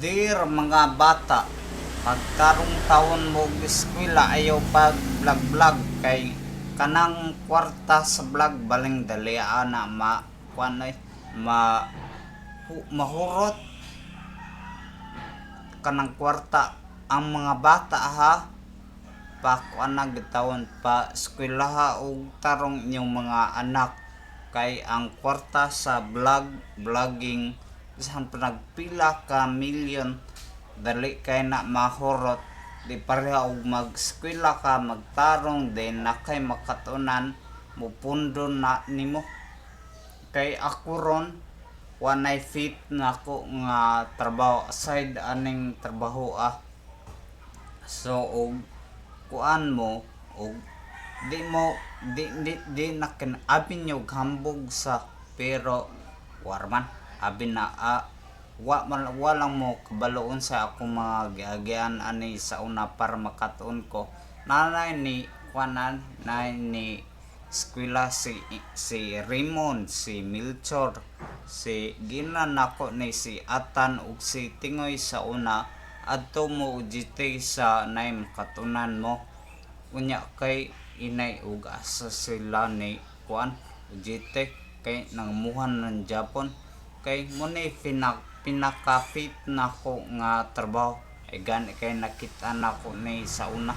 Dear mga bata, pagkarong taon mo eskwela ayaw pag vlog kay kanang kwarta sa vlog baling dalian na kuanoy mahurot kanang kwarta ang mga bata ha pa kuana gitawon pa eskwelaha og tarong inyong mga anak kay ang kwarta sa vlogging isang nagpila ka milyon dali kay na mahurot di pareha og mag-eskwela ka magtarong din na kay makatunan mupundo na nimo kay ako ron wanay fit na ko nga trabaho aside aning trabaho so og kuan mo og di na abi nyo hambog sa pero warman abi na walang mo kabaloon sa akong mga giagian ani sa una para makatuon ko nanay ni kuanan nay ni eskwela si Raymond, si Milchor, si ginan nako ni si Atan ug si Tingoy sa una adto mo UGT sa nay makatunan mo unya kay inay ug asa sila ni kuan UGT kay nangamuhan ng Japon kay mo ni pinaka fit nako nga trabaho ay gani kay nakita nako ni sa una